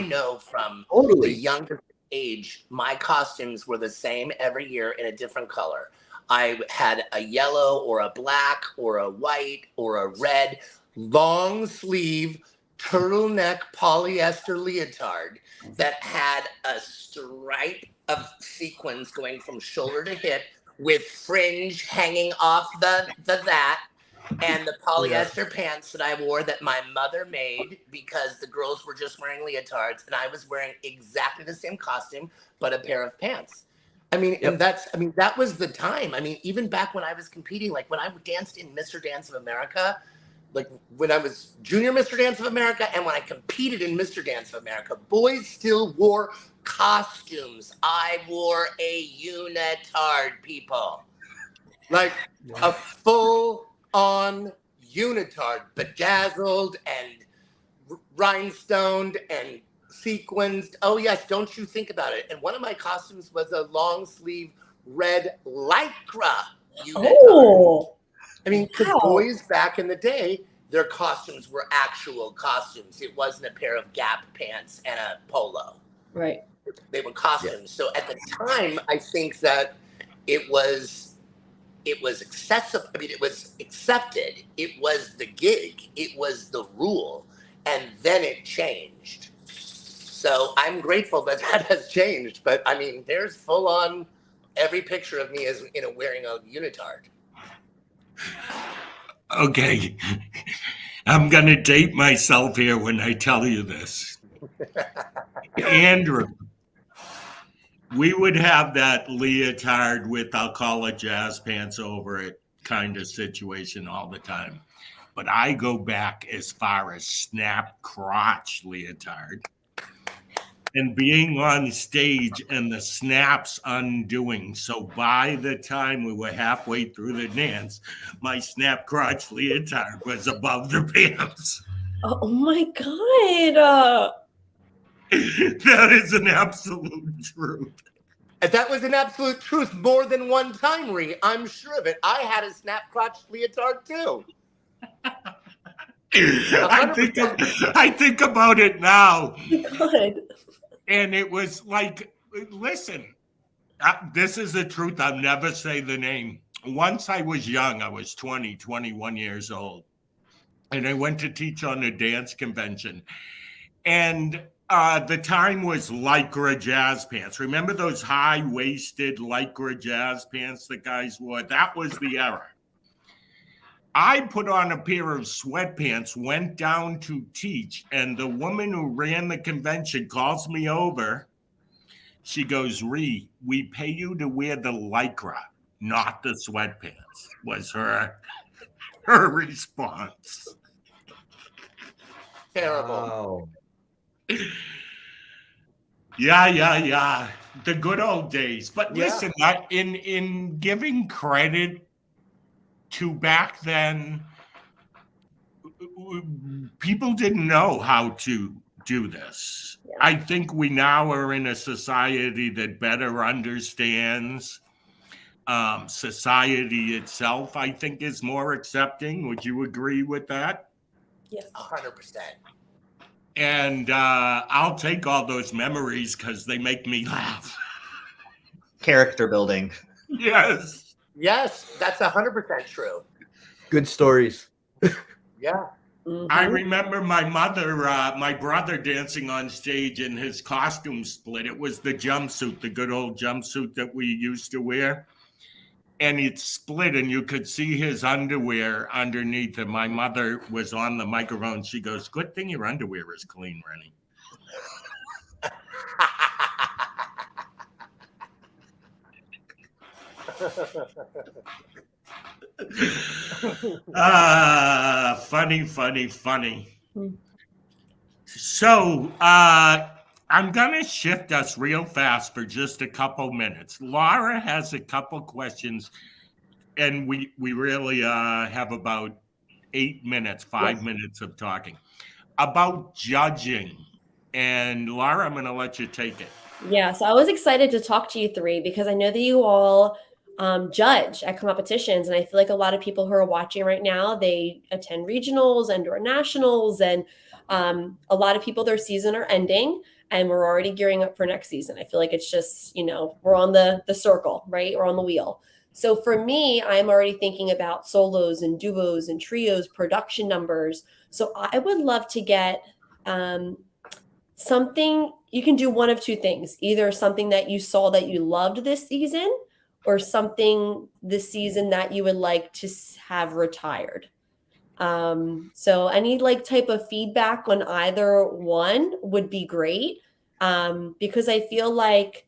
know from the youngest age, my costumes were the same every year in a different color. I had a yellow or a black or a white or a red long sleeve turtleneck polyester leotard that had a stripe of sequins going from shoulder to hip with fringe hanging off that and the polyester pants that I wore that my mother made because the girls were just wearing leotards and I was wearing exactly the same costume but a pair of pants. And that was the time. Even back when I was competing, like when I danced in Mr. Dance of America, like when I was junior Mr. Dance of America and when I competed in Mr. Dance of America, boys still wore costumes. I wore a unitard, people. Like a full-on unitard, bedazzled and rhinestoned and sequenced. Oh yes, don't you think about it. And one of my costumes was a long-sleeve red lycra unitard. Oh. Because boys back in the day, their costumes were actual costumes. It wasn't a pair of Gap pants and a polo. Right. They were costumes. Yeah. So at the time, I think that it was excessive. It was accepted. It was the gig. It was the rule. And then it changed. So I'm grateful that has changed. But there's full on every picture of me as wearing a unitard. Okay, I'm going to date myself here when I tell you this. Andrew, we would have that leotard with, I'll call it jazz pants over it kind of situation all the time. But I go back as far as snap crotch leotard. And being on stage and the snaps undoing. So by the time we were halfway through the dance, my snap crotch leotard was above the pants. Oh my God. That is an absolute truth. And that was an absolute truth more than one time, Ree. I'm sure of it. I had a snap crotch leotard too. I think about it now. God. And it was like, listen, this is the truth. I'll never say the name. Once I was young, I was 20, 21 years old. And I went to teach on a dance convention. And the time was Lycra jazz pants. Remember those high-waisted Lycra jazz pants that guys wore? That was the era. I put on a pair of sweatpants, went down to teach, and the woman who ran the convention calls me over. She goes, Ree, we pay you to wear the Lycra, not the sweatpants, was her response. Terrible. Wow. Yeah. The good old days. But listen, in giving credit to back then, people didn't know how to do this. Yeah. I think we now are in a society that better understands society itself, I think, is more accepting. Would you agree with that? Yes. 100%. And I'll take all those memories because they make me laugh. Character building. Yes. Yes, that's 100% true. Good stories. Yeah. I remember my mother, my brother dancing on stage and his costume split. It was the jumpsuit, the good old jumpsuit that we used to wear. And it split and you could see his underwear underneath. And my mother was on the microphone. She goes, "Good thing your underwear is clean, Rennie." Funny. So I'm going to shift us real fast for just a couple minutes. Laura has a couple questions, and we really have about 8 minutes, 5 minutes of talking about judging. And Laura, I'm going to let you take it. Yeah, so I was excited to talk to you three because I know that you all judge at competitions, and I feel like a lot of people who are watching right now, they attend regionals and or nationals, and a lot of people, their season are ending and we're already gearing up for next season. I feel like it's just, we're on the circle, right? We're on the wheel. So for me, I'm already thinking about solos and duos and trios, production numbers. So I would love to get something. You can do one of two things, either something that you saw that you loved this season or something this season that you would like to have retired. So any type of feedback on either one would be great. Because I feel like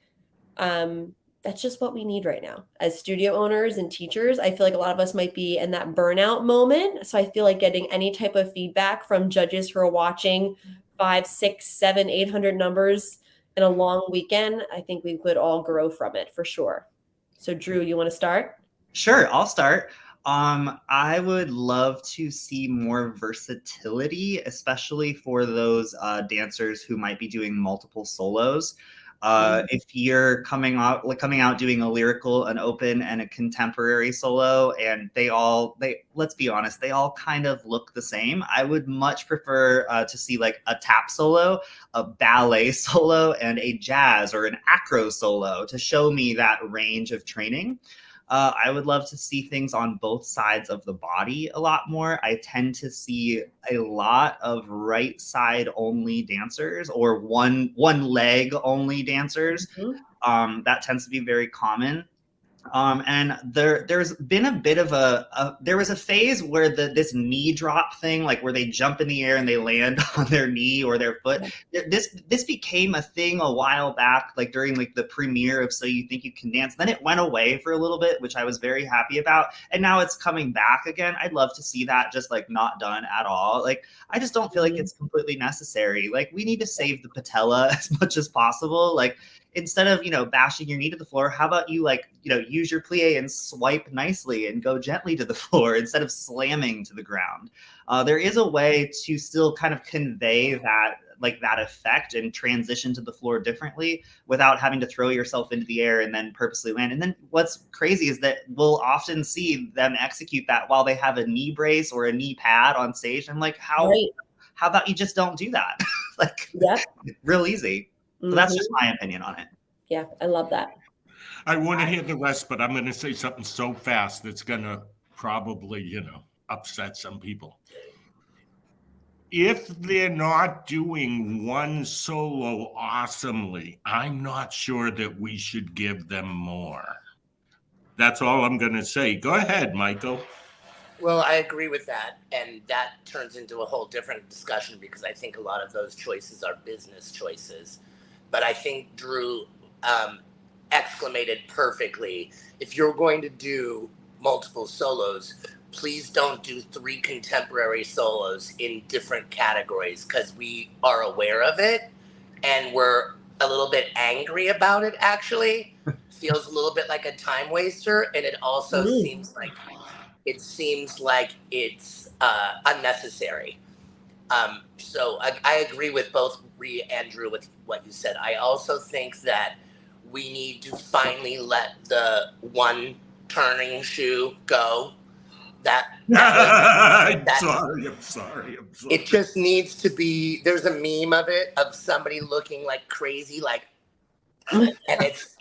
that's just what we need right now as studio owners and teachers. I feel like a lot of us might be in that burnout moment. So I feel like getting any type of feedback from judges who are watching 5, 6, 7, 800 numbers in a long weekend, I think we would all grow from it for sure. So Drew, you want to start? Sure, I'll start. I would love to see more versatility, especially for those dancers who might be doing multiple solos. If you're coming out doing a lyrical, an open, and a contemporary solo, and let's be honest, they all kind of look the same. I would much prefer to see a tap solo, a ballet solo, and a jazz or an acro solo to show me that range of training. I would love to see things on both sides of the body a lot more. I tend to see a lot of right side only dancers or one leg only dancers. That tends to be very common. And there's been a bit of there was a phase where this knee drop thing, where they jump in the air and they land on their knee or their foot. This became a thing a while back, during the premiere of So You Think You Can Dance. Then it went away for a little bit, which I was very happy about. And now it's coming back again. I'd love to see that just not done at all. I just don't feel like it's completely necessary. We need to save the patella as much as possible. Instead of, bashing your knee to the floor, how about you use your plie and swipe nicely and go gently to the floor instead of slamming to the ground. There is a way to still kind of convey that effect and transition to the floor differently without having to throw yourself into the air and then purposely land. And then what's crazy is that we'll often see them execute that while they have a knee brace or a knee pad on stage. I'm like, how about you just don't do that? Real easy. So that's just my opinion on it. Yeah, I love that. I want to hear the rest, but I'm going to say something so fast that's going to probably, upset some people. If they're not doing one solo awesomely, I'm not sure that we should give them more. That's all I'm going to say. Go ahead, Michael. Well, I agree with that. And that turns into a whole different discussion because I think a lot of those choices are business choices. But I think Drew exclamated perfectly. If you're going to do multiple solos, please don't do 3 contemporary solos in different categories because we are aware of it and we're a little bit angry about it, actually. Feels a little bit like a time waster, and it also seems like it's unnecessary. So I agree with both Rhea and Drew with what you said. I also think that we need to finally let the one turning shoe go. I'm that sorry. I'm sorry. it just needs to be. There's a meme of it of somebody looking like crazy, like, and it's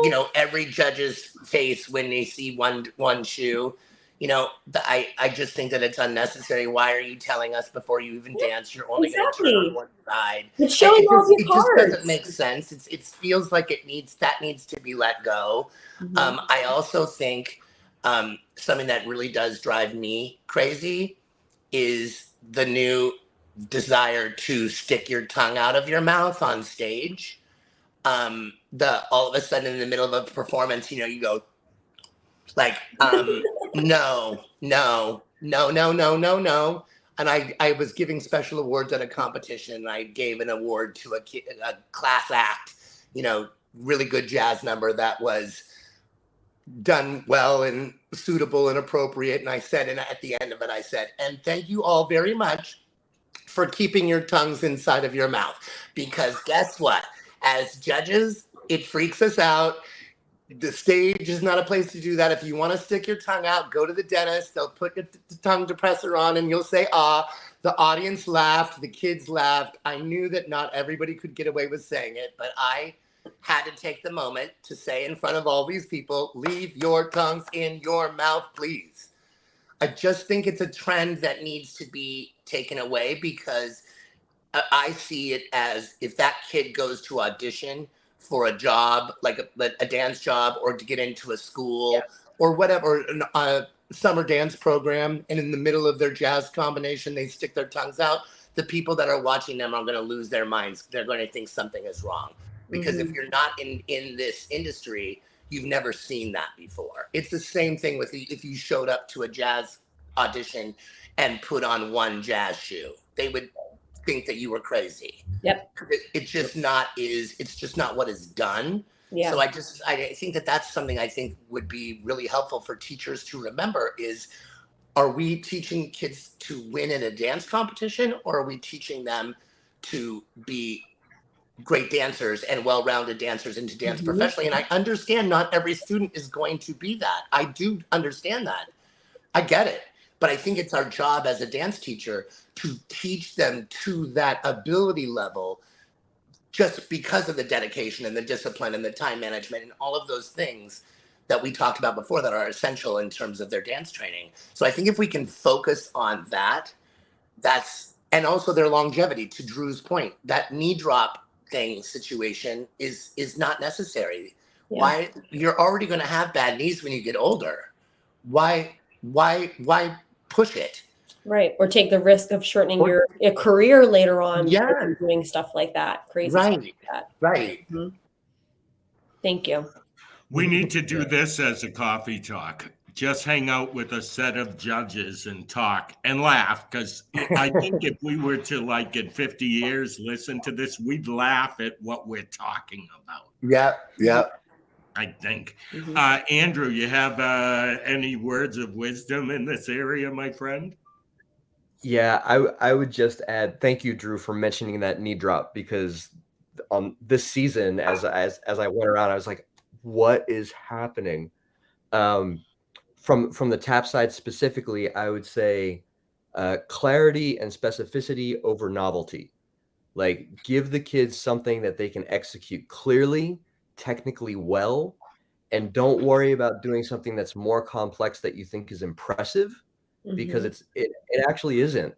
you know, every judge's face when they see one shoe. You know, I just think that it's unnecessary. Why are you telling us before you even dance? You're only going to turn on one side. It's showing off your it cards. just doesn't make sense. It feels like that needs to be let go. Mhm. I also think something that really does drive me crazy is the new desire to stick your tongue out of your mouth on stage. All of a sudden in the middle of a performance, you know, you go like, no. And I was giving special awards at a competition. And I gave an award to a class act, you know, really good jazz number that was done well and suitable and appropriate. And I said, and at the end of it, I said, and thank you all very much for keeping your tongues inside of your mouth. Because guess what? As judges, it freaks us out. The stage is not a place to do that. If you want to stick your tongue out, go to the dentist. They'll put the tongue depressor on and you'll say, ah. The audience laughed. The kids laughed. I knew that not everybody could get away with saying it, but I had to take the moment to say in front of all these people, leave your tongues in your mouth, please. I just think it's a trend that needs to be taken away because I see it as if that kid goes to audition for a job, like a dance job, or to get into a school or whatever, a summer dance program, and in the middle of their jazz combination, they stick their tongues out. The people that are watching them are going to lose their minds. They're going to think something is wrong. Because if you're not in this industry, you've never seen that before. It's the same thing with if you showed up to a jazz audition and put on one jazz shoe. They would think that you were crazy. Yep. It's just not what is done. Yeah. So I think that that's something I think would be really helpful for teachers to remember is, are we teaching kids to win in a dance competition, or are we teaching them to be great dancers and well-rounded dancers and to dance professionally? And I understand not every student is going to be that. I do understand that. I get it. But I think it's our job as a dance teacher to teach them to that ability level, just because of the dedication and the discipline and the time management and all of those things that we talked about before that are essential in terms of their dance training. So I think if we can focus on that, and also their longevity, to Drew's point, that knee drop situation is not necessary. Yeah. Why? You're already going to have bad knees when you get older. Why push it? Right. Or take the risk of shortening your career later on. Yeah. Doing stuff like that. Crazy right. stuff like that. Right. Mm-hmm. Thank you. We need to do this as a coffee talk. Just hang out with a set of judges and talk and laugh. Because I think if we were to, like, in 50 years, listen to this, we'd laugh at what we're talking about. Yeah. I think. Andrew, you have any words of wisdom in this area, my friend? Yeah, I would just add, thank you, Drew, for mentioning that knee drop, because on this season, as I went around, I was like, what is happening? From the tap side specifically, I would say clarity and specificity over novelty. Like, give the kids something that they can execute clearly, technically well, and don't worry about doing something that's more complex that you think is impressive, because it actually isn't.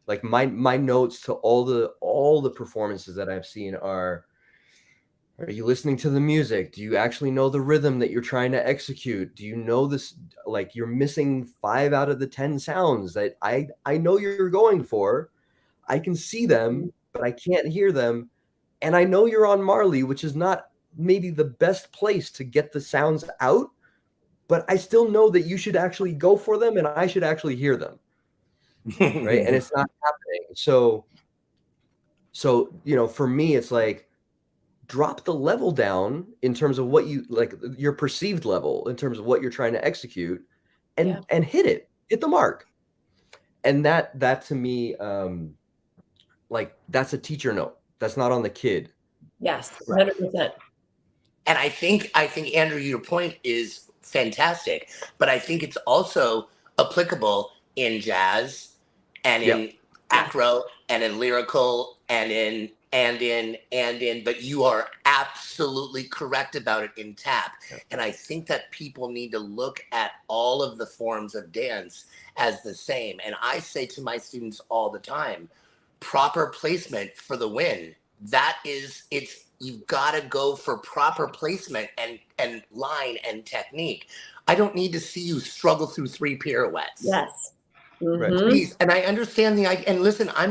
Like, my notes to all the performances that I've seen are you listening to the music? Do you actually know the rhythm that you're trying to execute? Do you know this? Like, you're missing 5 out of the 10 sounds that I know you're going for. I can see them, but I can't hear them. And I know you're on Marley, which is not maybe the best place to get the sounds out, but I still know that you should actually go for them and I should actually hear them. Right. And it's not happening. So, for me, it's like, drop the level down in terms of what you like, your perceived level in terms of what you're trying to execute, and hit the mark. And that to me, like, that's a teacher note. That's not on the kid. Yes, 100%. And I think Andrew, your point is fantastic. But I think it's also applicable in jazz and in acro and in lyrical and in but you are absolutely correct about it in tap. And I think that people need to look at all of the forms of dance as the same. And I say to my students all the time, proper placement for the win. That is, you've got to go for proper placement and line and technique. I don't need to see you struggle through 3 pirouettes. Yes. Please. And I understand and listen, I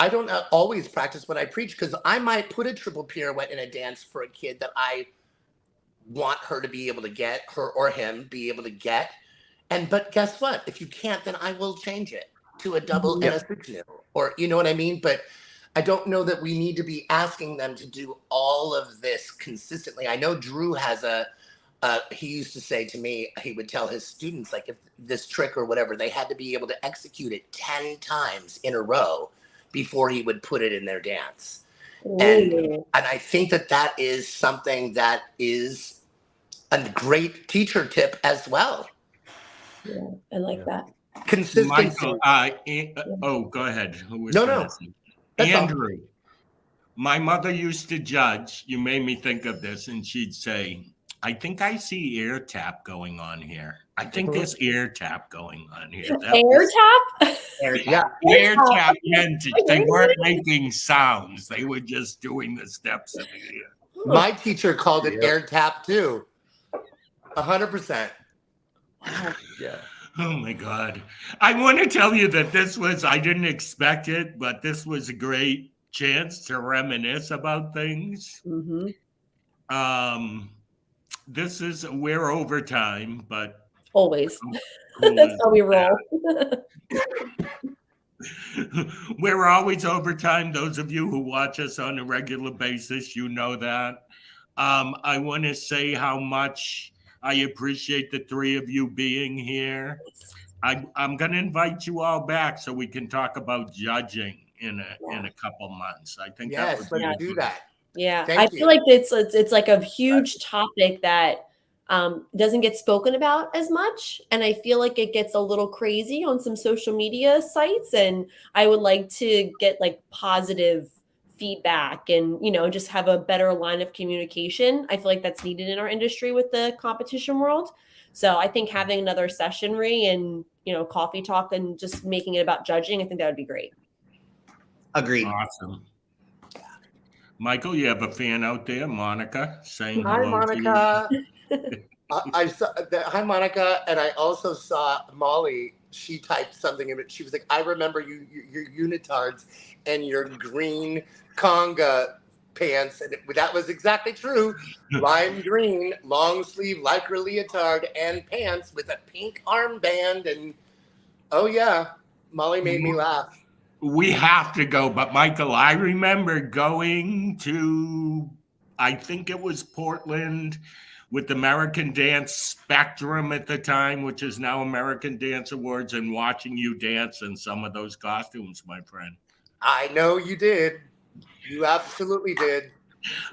don't always practice what I preach, because I might put a triple pirouette in a dance for a kid that I want her to be able to get, her or him be able to get. But guess what? If you can't, then I will change it to a double and a 6 new, or you know what I mean? But I don't know that we need to be asking them to do all of this consistently. I know Drew has he used to say to me, he would tell his students, like, if this trick or whatever, they had to be able to execute it 10 times in a row before he would put it in their dance. And I think that is something that is a great teacher tip as well. Yeah, I like that. Consistency. Michael, go ahead. No. Andrew, my mother used to judge. You made me think of this, and she'd say, I think I see air tap going on here. I think there's air tap going on here. Air tap? Air tap meant they weren't making sounds. They were just doing the steps in the air. My teacher called it air tap too. 100%. Yeah. Oh my God. I want to tell you that I didn't expect it, but this was a great chance to reminisce about things. We're over time, but always. That's how we roll. We're always over time. Those of you who watch us on a regular basis, you know that. I want to say how much I appreciate the 3 of you being here. I'm going to invite you all back so we can talk about judging in a couple months. I think let's do that. Yeah, I feel like it's like a huge topic that doesn't get spoken about as much, and I feel like it gets a little crazy on some social media sites, and I would like to get like positive feedback and just have a better line of communication. I feel like that's needed in our industry with the competition world. So I think having another session and coffee talk and just making it about judging, I think that would be great. Agreed. Awesome. Michael, you have a fan out there, Monica, saying hi, hello Monica. To you. I saw hi, Monica, and I also saw Molly. She typed something in it. She was like, I remember your unitards and your green conga pants. And that was exactly true. Lime green, long sleeve lycra leotard and pants with a pink armband. And oh yeah, Molly made me laugh. We have to go, but Michael, I remember going to, I think it was Portland, with American Dance Spectrum at the time, which is now American Dance Awards, and watching you dance in some of those costumes, my friend. I know you did. You absolutely did.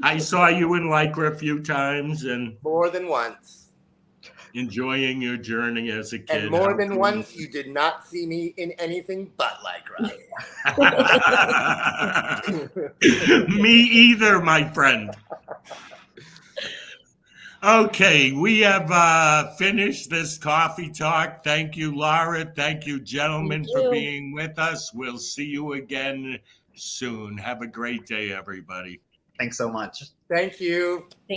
I saw you in Lycra a few times, and more than once. Enjoying your journey as a kid. And more than once, you did not see me in anything but Lycra. Me either, my friend. Okay, we have finished this coffee talk. Thank you, Laura. Thank you, gentlemen, for being with us. We'll see you again soon. Have a great day, everybody. Thanks so much. Thank you.